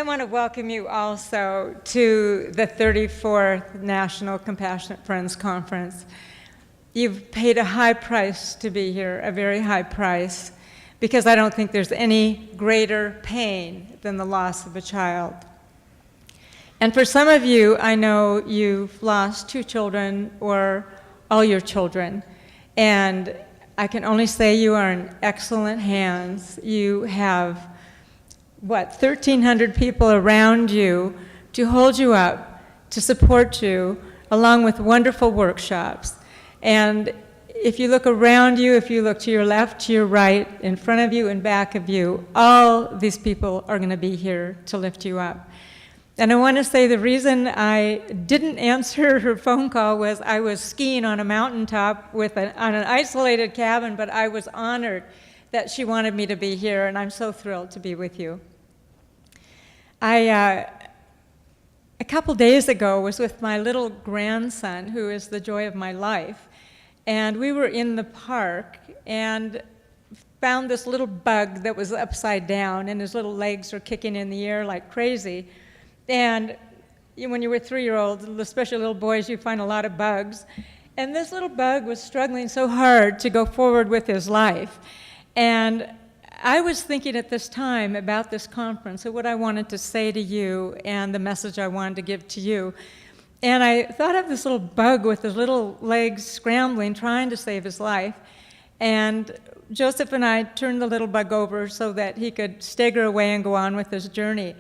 I want to welcome you also to the 34th National Compassionate Friends Conference. You've paid a high price to be here, a very high price, because I don't think there's any greater pain than the loss of a child. And for some of you, I know you've lost 2 children or all your children, and I can only say you are in excellent hands. You have 1,300 people around you to hold you up, to support you, along with wonderful workshops. And if you look around you, if you look to your left, to your right, in front of you, and back of you, all these people are going to be here to lift you up. And I want to say the reason I didn't answer her phone call was I was skiing on a mountaintop on an isolated cabin, but I was honored that she wanted me to be here, and I'm so thrilled to be with you. A couple days ago was with my little grandson, who is the joy of my life, and we were in the park and found this little bug that was upside down, and his little legs were kicking in the air like crazy. And when you were 3-year-olds, especially little boys, you find a lot of bugs. And this little bug was struggling so hard to go forward with his life. And I was thinking at this time about this conference and what I wanted to say to you and the message I wanted to give to you. And I thought of this little bug with his little legs scrambling, trying to save his life. And Joseph and I turned the little bug over so that he could stagger away and go on with his journey.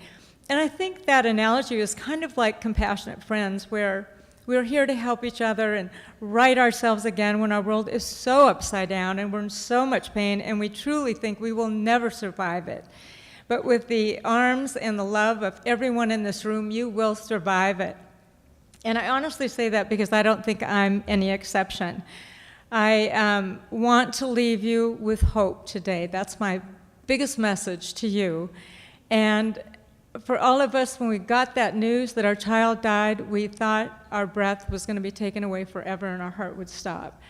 And I think that analogy is kind of like compassionate friends, where we're here to help each other and right ourselves again when our world is so upside down and we're in so much pain and we truly think we will never survive it. But with the arms and the love of everyone in this room, you will survive it. And I honestly say that because I don't think I'm any exception. I want to leave you with hope today. That's my biggest message to you. And for all of us, when we got that news that our child died, we thought our breath was going to be taken away forever and our heart would stop.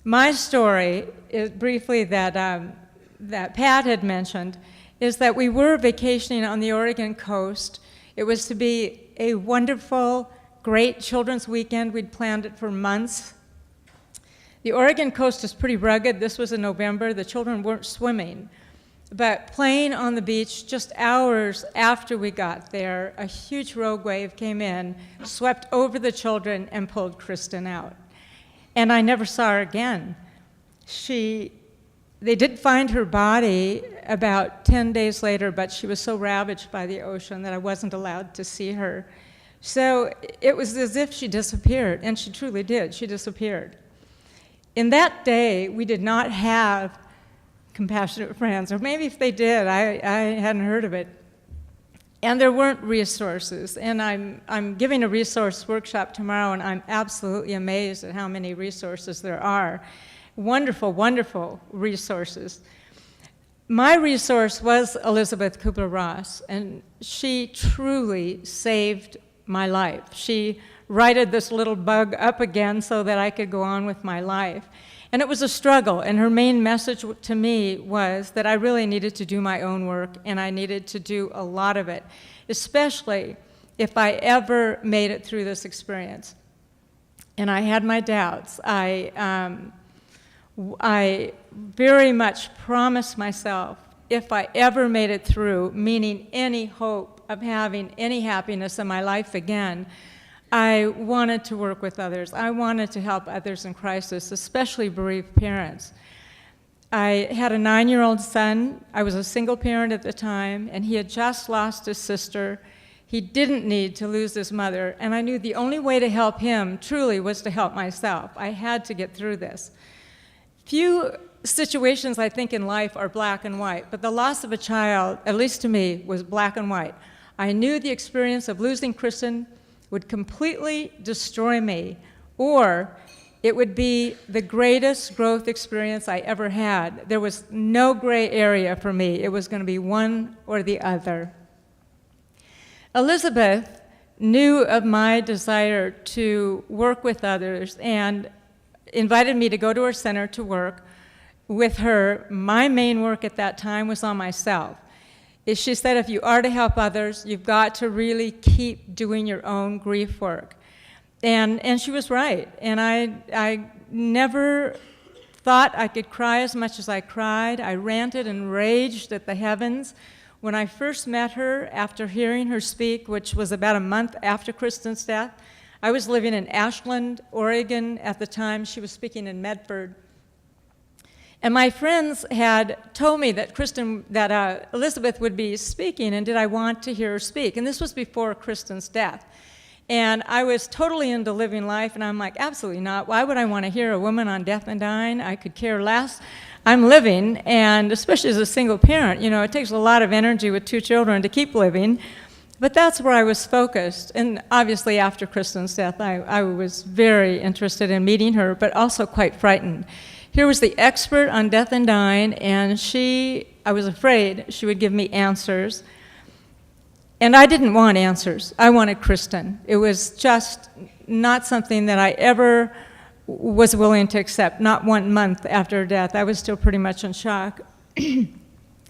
My story, is briefly that Pat had mentioned, is that we were vacationing on the Oregon coast. It was to be a wonderful, great children's weekend. We'd planned it for months. The Oregon coast is pretty rugged. This was in November. The children weren't swimming. But playing on the beach, just hours after we got there, a huge rogue wave came in, swept over the children, and pulled Kristen out. And I never saw her again. They did find her body about 10 days later, but she was so ravaged by the ocean that I wasn't allowed to see her. So it was as if she disappeared, and she truly did. She disappeared. In that day, we did not have compassionate friends, or maybe if they did, I hadn't heard of it. And there weren't resources. And I'm giving a resource workshop tomorrow, and I'm absolutely amazed at how many resources there are. Wonderful, wonderful resources. My resource was Elisabeth Kubler-Ross, and she truly saved my life. She righted this little bug up again so that I could go on with my life. And it was a struggle, and her main message to me was that I really needed to do my own work, and I needed to do a lot of it, especially if I ever made it through this experience. And I had my doubts. I very much promised myself, if I ever made it through, meaning any hope of having any happiness in my life again, I wanted to work with others. I wanted to help others in crisis, especially bereaved parents. I had a 9-year-old son. I was a single parent at the time, and he had just lost his sister. He didn't need to lose his mother, and I knew the only way to help him truly was to help myself. I had to get through this. Few situations, I think, in life are black and white, but the loss of a child, at least to me, was black and white. I knew the experience of losing Kristen would completely destroy me, or it would be the greatest growth experience I ever had. There was no gray area for me. It was going to be one or the other. Elisabeth knew of my desire to work with others and invited me to go to her center to work with her. My main work at that time was on myself. She said, if you are to help others, you've got to really keep doing your own grief work. And she was right. And I never thought I could cry as much as I cried. I ranted and raged at the heavens. When I first met her, after hearing her speak, which was about a month after Kristen's death, I was living in Ashland, Oregon at the time. She was speaking in Medford. And my friends had told me that Elisabeth would be speaking, and did I want to hear her speak? And this was before Kristen's death. And I was totally into living life, and I'm like, absolutely not. Why would I want to hear a woman on death and dying? I could care less. I'm living, and especially as a single parent, you know, it takes a lot of energy with 2 children to keep living. But that's where I was focused. And obviously after Kristen's death, I was very interested in meeting her, but also quite frightened. Here was the expert on death and dying, and I was afraid she would give me answers. And I didn't want answers. I wanted Kristen. It was just not something that I ever was willing to accept, not 1 month after her death. I was still pretty much in shock.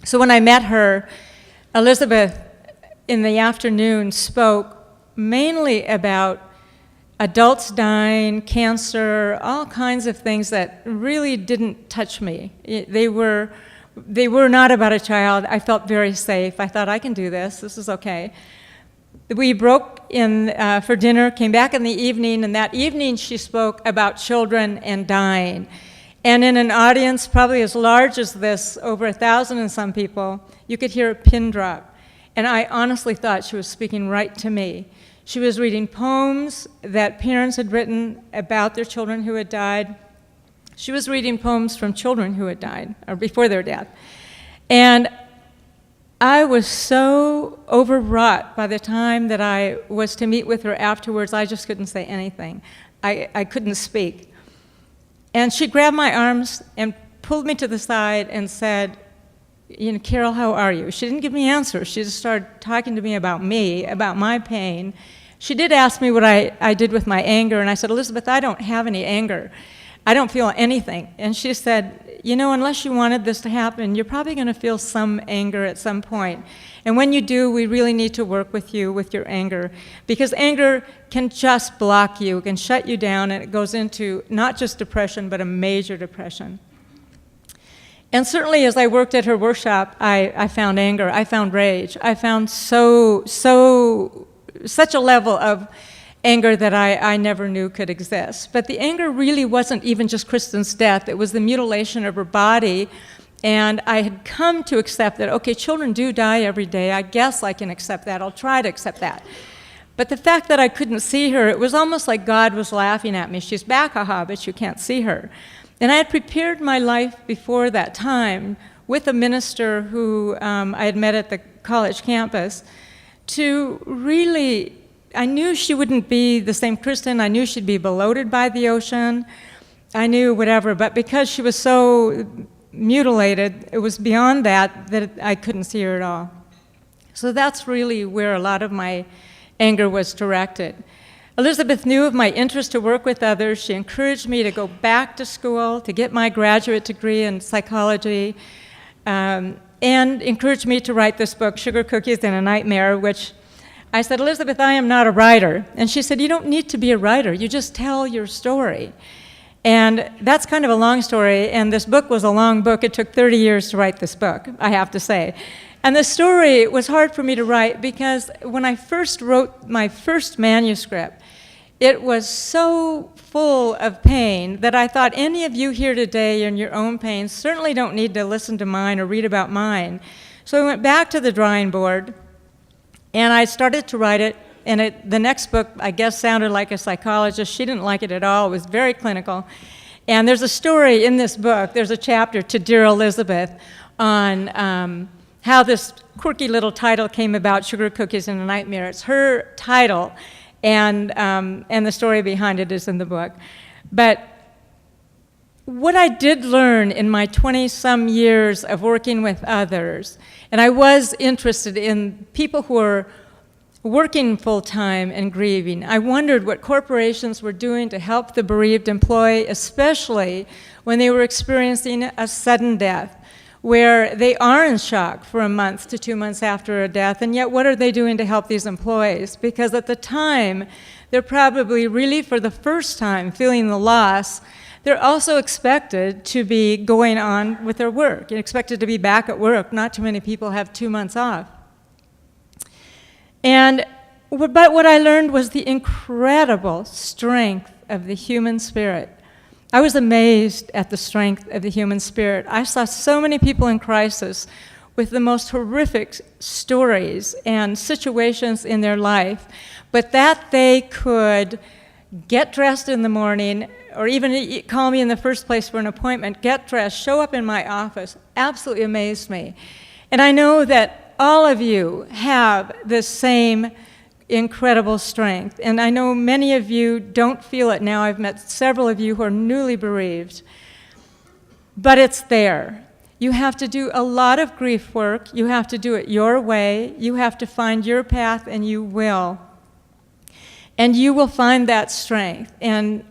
So when I met her, Elisabeth in the afternoon spoke mainly about adults dying, cancer, all kinds of things that really didn't touch me. They were not about a child. I felt very safe. I thought, I can do this. This is okay. We broke in for dinner, came back in the evening, and that evening she spoke about children and dying. And in an audience probably as large as this, over 1,000 and some people, you could hear a pin drop. And I honestly thought she was speaking right to me. She was reading poems that parents had written about their children who had died. She was reading poems from children who had died, or before their death. And I was so overwrought by the time that I was to meet with her afterwards, I just couldn't say anything. I couldn't speak. And she grabbed my arms and pulled me to the side and said, you know, Carol, how are you? She didn't give me answers. She just started talking to me, about my pain. She did ask me what I did with my anger, and I said, Elisabeth, I don't have any anger. I don't feel anything. And she said, you know, unless you wanted this to happen, you're probably going to feel some anger at some point. And when you do, we really need to work with you with your anger, because anger can just block you, can shut you down, and it goes into not just depression, but a major depression. And certainly as I worked at her workshop, I found anger, I found rage, I found such a level of anger that I never knew could exist. But the anger really wasn't even just Kristen's death, it was the mutilation of her body. And I had come to accept that, okay, children do die every day, I guess I can accept that, I'll try to accept that. But the fact that I couldn't see her, it was almost like God was laughing at me. She's back, haha, but you can't see her. And I had prepared my life before that time with a minister who I had met at the college campus to really, I knew she wouldn't be the same Kristen. I knew she'd be bloated by the ocean. I knew whatever, but because she was so mutilated, it was beyond that I couldn't see her at all. So that's really where a lot of my anger was directed. Elisabeth knew of my interest to work with others. She encouraged me to go back to school, to get my graduate degree in psychology, and encouraged me to write this book, Sugar Cookies and a Nightmare, which I said, Elisabeth, I am not a writer. And she said, you don't need to be a writer. You just tell your story. And that's kind of a long story, and this book was a long book. It took 30 years to write this book, I have to say. And the story was hard for me to write because when I first wrote my first manuscript, it was so full of pain that I thought any of you here today in your own pain certainly don't need to listen to mine or read about mine. So I went back to the drawing board, and I started to write it, and the next book, I guess, sounded like a psychologist. She didn't like it at all. It was very clinical. And there's a story in this book, there's a chapter to Dear Elisabeth on how this quirky little title came about, Sugar Cookies and a Nightmare. It's her title, and the story behind it is in the book. But what I did learn in my 20-some years of working with others, and I was interested in people who were working full-time and grieving. I wondered what corporations were doing to help the bereaved employee, especially when they were experiencing a sudden death. where they are in shock for a month to 2 months after a death, and yet what are they doing to help these employees? Because at the time, they're probably really for the first time feeling the loss. They're also expected to be going on with their work, and expected to be back at work. Not too many people have 2 months off. But what I learned was the incredible strength of the human spirit. I was amazed at the strength of the human spirit. I saw so many people in crisis with the most horrific stories and situations in their life, but that they could get dressed in the morning, or even call me in the first place for an appointment, get dressed, show up in my office, absolutely amazed me. And I know that all of you have the same incredible strength. And I know many of you don't feel it now. I've met several of you who are newly bereaved. But it's there. You have to do a lot of grief work. You have to do it your way. You have to find your path, and you will. And you will find that strength. And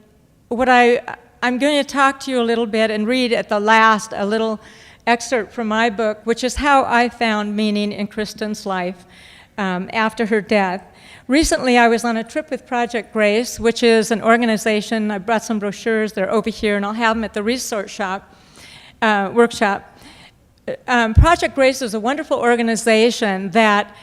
what I'm going to talk to you a little bit and read at the last a little excerpt from my book, which is how I found meaning in Kristen's life after her death. Recently, I was on a trip with Project Grace, which is an organization. I brought some brochures. They're over here, and I'll have them at the resource workshop. Project Grace is a wonderful organization that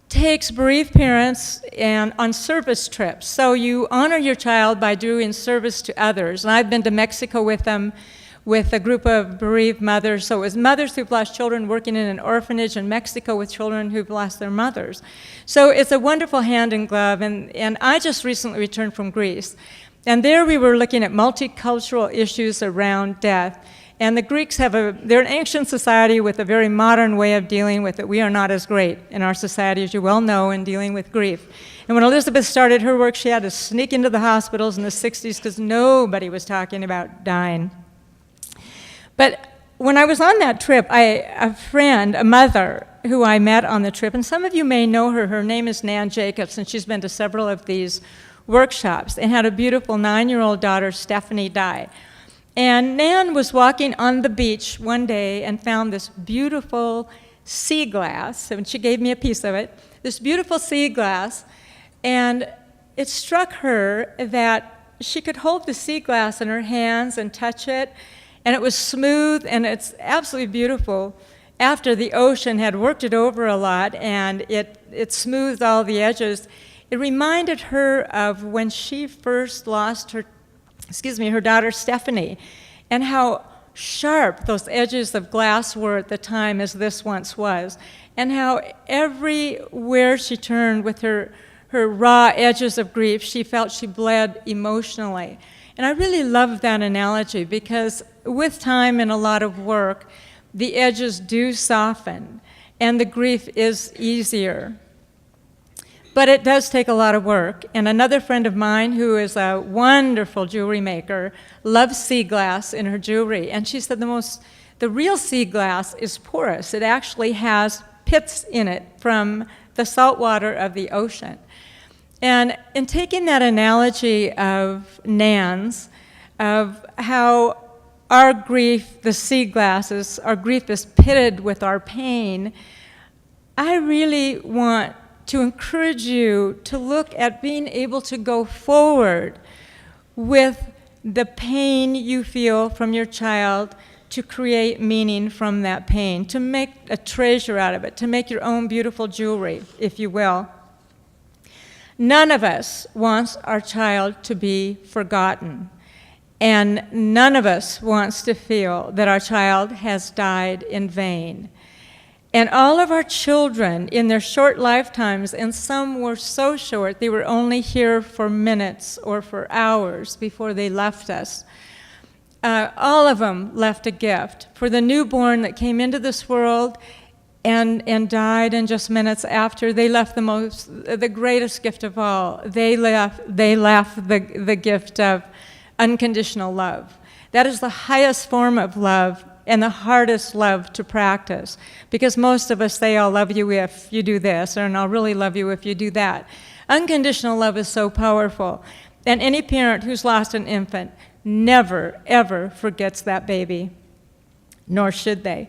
takes bereaved parents on service trips. So you honor your child by doing service to others. And I've been to Mexico with them, with a group of bereaved mothers. So it was mothers who've lost children working in an orphanage in Mexico with children who've lost their mothers. So it's a wonderful hand in glove, and I just recently returned from Greece. And there we were looking at multicultural issues around death. And the Greeks they're an ancient society with a very modern way of dealing with it. We are not as great in our society, as you well know, in dealing with grief. And when Elisabeth started her work, she had to sneak into the hospitals in the 60s because nobody was talking about dying. But when I was on that trip, a friend, a mother who I met on the trip, and some of you may know her, her name is Nan Jacobs, and she's been to several of these workshops, and had a beautiful 9-year-old daughter, Stephanie, die. And Nan was walking on the beach one day and found this beautiful sea glass, and she gave me a piece of it, this beautiful sea glass, and it struck her that she could hold the sea glass in her hands and touch it, and it was smooth, and it's absolutely beautiful. After the ocean had worked it over a lot, and it smoothed all the edges, it reminded her of when she first lost her daughter Stephanie, and how sharp those edges of glass were at the time as this once was, and how everywhere she turned with her raw edges of grief, she felt she bled emotionally. And I really love that analogy, because with time and a lot of work, the edges do soften, and the grief is easier. But it does take a lot of work. And another friend of mine, who is a wonderful jewelry maker, loves sea glass in her jewelry. And she said the real sea glass is porous. It actually has pits in it from the salt water of the ocean. And in taking that analogy of Nan's, of how our grief, the sea glasses, our grief is pitted with our pain, I really want to encourage you to look at being able to go forward with the pain you feel from your child, to create meaning from that pain, to make a treasure out of it, to make your own beautiful jewelry, if you will. None of us wants our child to be forgotten, and none of us wants to feel that our child has died in vain. And all of our children in their short lifetimes, and some were so short, they were only here for minutes or for hours before they left us. All of them left a gift. For the newborn that came into this world and died in just minutes after, they left the greatest gift of all. They left the gift of unconditional love. That is the highest form of love, and the hardest love to practice, because most of us say, I'll love you if you do this, and I'll really love you if you do that. Unconditional love is so powerful, and any parent who's lost an infant never, ever forgets that baby, nor should they.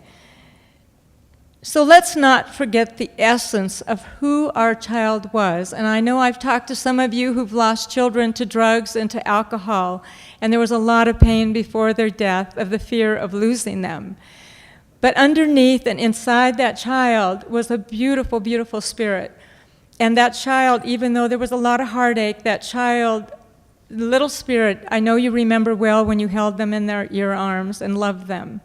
So let's not forget the essence of who our child was. And I know I've talked to some of you who've lost children to drugs and to alcohol, and there was a lot of pain before their death of the fear of losing them. But underneath and inside that child was a beautiful, beautiful spirit. And that child, even though there was a lot of heartache, that child, little spirit, I know you remember well when you held them in your arms and loved them.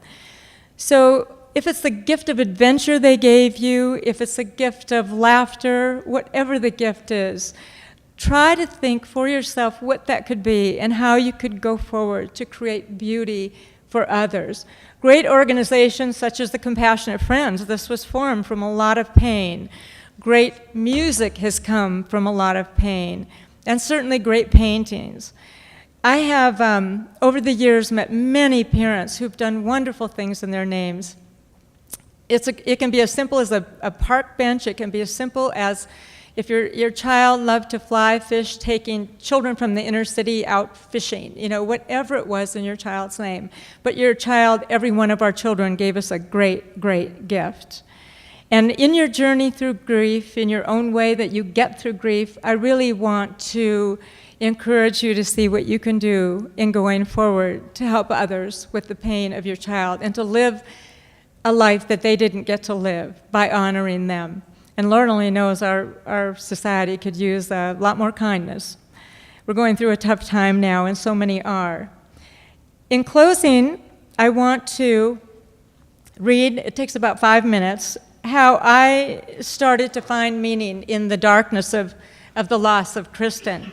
So if it's the gift of adventure they gave you, if it's a gift of laughter, whatever the gift is, try to think for yourself what that could be and how you could go forward to create beauty for others. Great organizations such as the Compassionate Friends, this was formed from a lot of pain. Great music has come from a lot of pain, and certainly great paintings. I have, over the years, met many parents who've done wonderful things in their names. It can be as simple as a park bench. It can be as simple as if your child loved to fly fish, taking children from the inner city out fishing, whatever it was in your child's name. But your child, every one of our children, gave us a great, great gift. And in your journey through grief, in your own way that you get through grief, I really want to encourage you to see what you can do in going forward to help others with the pain of your child and to live a life that they didn't get to live by honoring them. And Lord only knows our society could use a lot more kindness. We're going through a tough time now, and so many are. In closing, I want to read, it takes about 5 minutes, how I started to find meaning in the darkness of the loss of Kristen.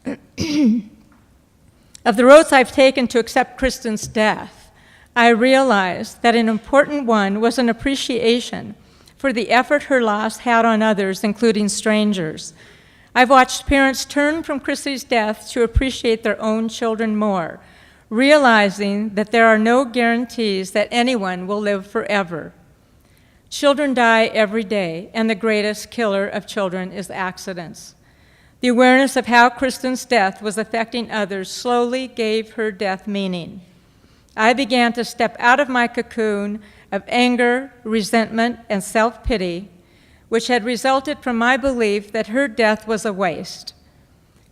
Of the roads I've taken to accept Kristen's death, I realized that an important one was an appreciation for the effort her loss had on others, including strangers. I've watched parents turn from Chrissy's death to appreciate their own children more, realizing that there are no guarantees that anyone will live forever. Children die every day, and the greatest killer of children is accidents. The awareness of how Kristen's death was affecting others slowly gave her death meaning. I began to step out of my cocoon of anger, resentment, and self-pity, which had resulted from my belief that her death was a waste.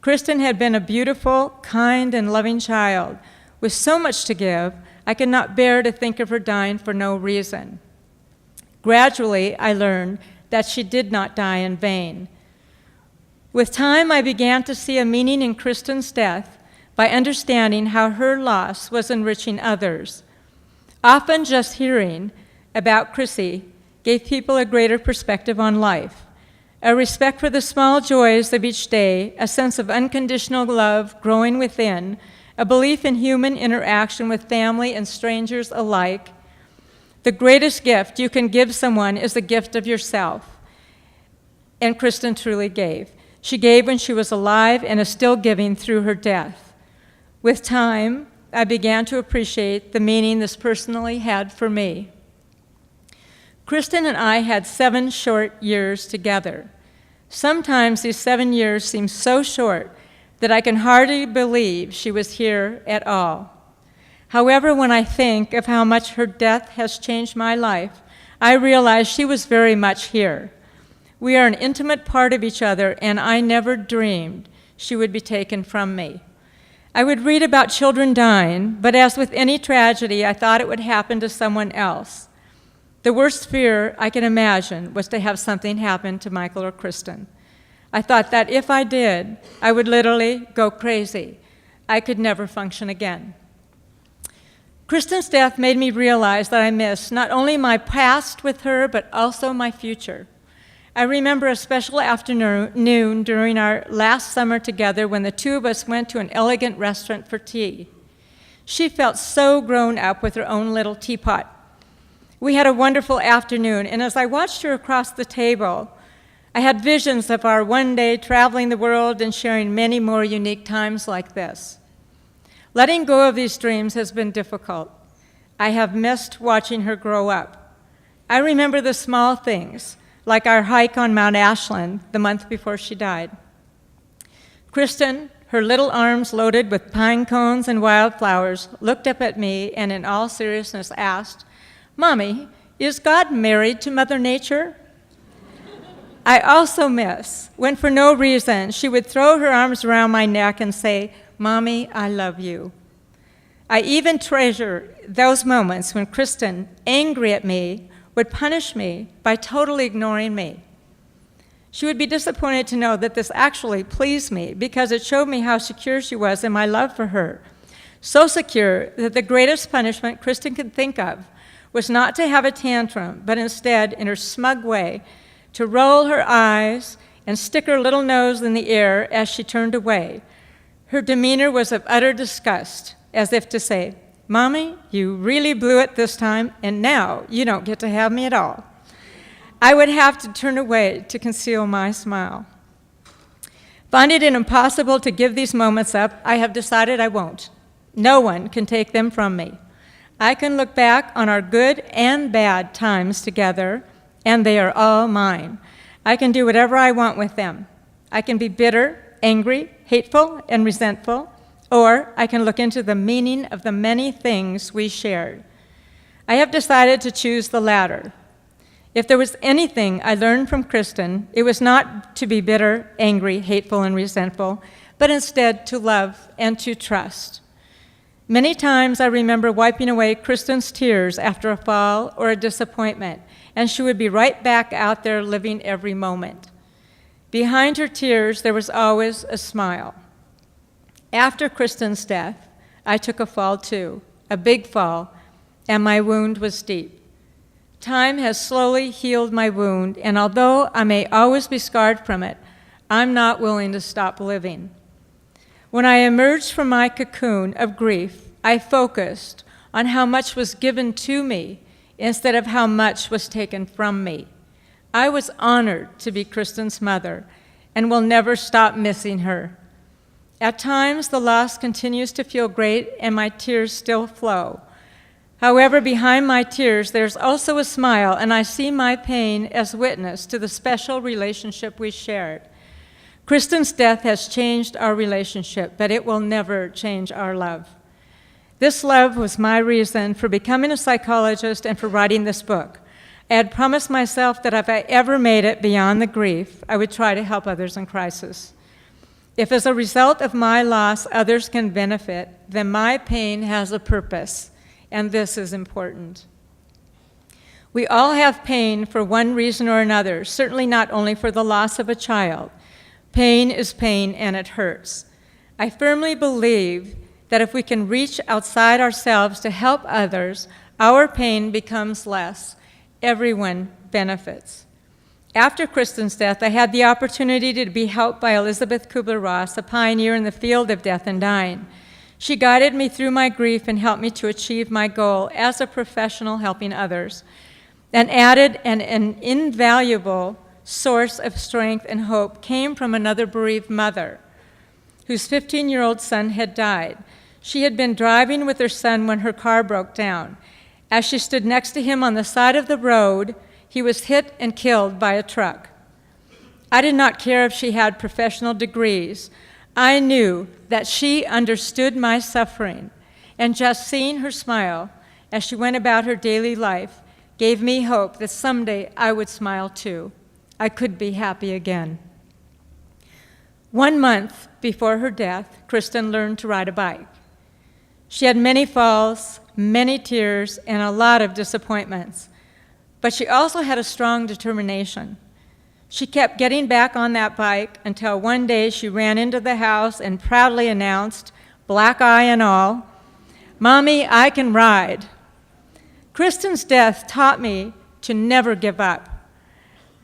Kristen had been a beautiful, kind, and loving child with so much to give, I could not bear to think of her dying for no reason. Gradually, I learned that she did not die in vain. With time, I began to see a meaning in Kristen's death by understanding how her loss was enriching others. Often just hearing about Chrissy gave people a greater perspective on life, a respect for the small joys of each day, a sense of unconditional love growing within, a belief in human interaction with family and strangers alike. The greatest gift you can give someone is the gift of yourself, and Kristen truly gave. She gave when she was alive and is still giving through her death. With time, I began to appreciate the meaning this personally had for me. Kristen and I had 7 short years together. Sometimes these 7 years seem so short that I can hardly believe she was here at all. However, when I think of how much her death has changed my life, I realize she was very much here. We are an intimate part of each other, and I never dreamed she would be taken from me. I would read about children dying, but as with any tragedy, I thought it would happen to someone else. The worst fear I can imagine was to have something happen to Michael or Kristen. I thought that if I did, I would literally go crazy. I could never function again. Kristen's death made me realize that I missed not only my past with her, but also my future. I remember a special afternoon during our last summer together when the two of us went to an elegant restaurant for tea. She felt so grown up with her own little teapot. We had a wonderful afternoon, and as I watched her across the table, I had visions of our one day traveling the world and sharing many more unique times like this. Letting go of these dreams has been difficult. I have missed watching her grow up. I remember the small things, like our hike on Mount Ashland the month before she died. Kristen, her little arms loaded with pine cones and wildflowers, looked up at me and in all seriousness asked, "Mommy, Is God married to Mother Nature? I also miss when, for no reason, she would throw her arms around my neck and say, "Mommy, I love you." I even treasure those moments when Kristen, angry at me, would punish me by totally ignoring me. She would be disappointed to know that this actually pleased me because it showed me how secure she was in my love for her. So secure that the greatest punishment Kristen could think of was not to have a tantrum, but instead, in her smug way, to roll her eyes and stick her little nose in the air as she turned away. Her demeanor was of utter disgust, as if to say, "Mommy, you really blew it this time, and now you don't get to have me at all." I would have to turn away to conceal my smile. Finding it impossible to give these moments up, I have decided I won't. No one can take them from me. I can look back on our good and bad times together, and they are all mine. I can do whatever I want with them. I can be bitter, angry, hateful, and resentful, or I can look into the meaning of the many things we shared. I have decided to choose the latter. If there was anything I learned from Kristen, it was not to be bitter, angry, hateful, and resentful, but instead to love and to trust. Many times I remember wiping away Kristen's tears after a fall or a disappointment, and she would be right back out there living every moment. Behind her tears, there was always a smile. After Kristen's death, I took a fall too, a big fall, and my wound was deep. Time has slowly healed my wound, and although I may always be scarred from it, I'm not willing to stop living. When I emerged from my cocoon of grief, I focused on how much was given to me instead of how much was taken from me. I was honored to be Kristen's mother and will never stop missing her. At times, the loss continues to feel great and my tears still flow. However, behind my tears, there's also a smile, and I see my pain as witness to the special relationship we shared. Kristen's death has changed our relationship, but it will never change our love. This love was my reason for becoming a psychologist and for writing this book. I had promised myself that if I ever made it beyond the grief, I would try to help others in crisis. If as a result of my loss others can benefit, then my pain has a purpose, and this is important. We all have pain for one reason or another, certainly not only for the loss of a child. Pain is pain and it hurts. I firmly believe that if we can reach outside ourselves to help others, our pain becomes less. Everyone benefits. After Kristen's death, I had the opportunity to be helped by Elisabeth Kubler-Ross, a pioneer in the field of death and dying. She guided me through my grief and helped me to achieve my goal as a professional helping others, and added an invaluable source of strength and hope came from another bereaved mother whose 15-year-old son had died. She had been driving with her son when her car broke down. As she stood next to him on the side of the road, he was hit and killed by a truck. I did not care if she had professional degrees. I knew that she understood my suffering, and just seeing her smile as she went about her daily life gave me hope that someday I would smile too. I could be happy again. 1 month before her death, Kristen learned to ride a bike. She had many falls, many tears, and a lot of disappointments, but she also had a strong determination. She kept getting back on that bike until one day she ran into the house and proudly announced, black eye and all, "Mommy, I can ride." Kristen's death taught me to never give up.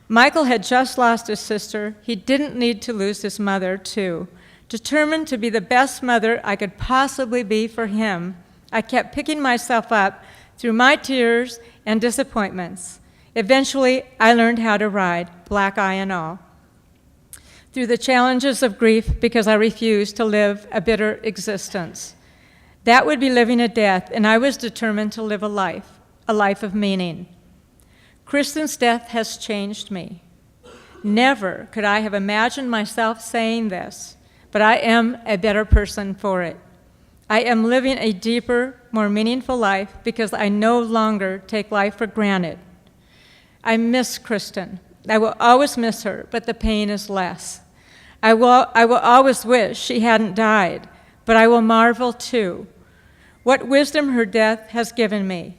Michael had just lost his sister. He didn't need to lose his mother, too. Determined to be the best mother I could possibly be for him, I kept picking myself up through my tears and disappointments. Eventually, I learned how to ride, black eye and all, through the challenges of grief because I refused to live a bitter existence. That would be living a death, and I was determined to live a life of meaning. Kristen's death has changed me. Never could I have imagined myself saying this, but I am a better person for it. I am living a deeper, more meaningful life because I no longer take life for granted. I miss Kristen. I will always miss her, but the pain is less. I will always wish she hadn't died, but I will marvel too. What wisdom her death has given me.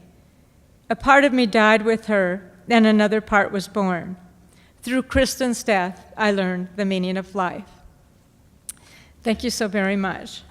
A part of me died with her, and another part was born. Through Kristen's death, I learned the meaning of life. Thank you so very much.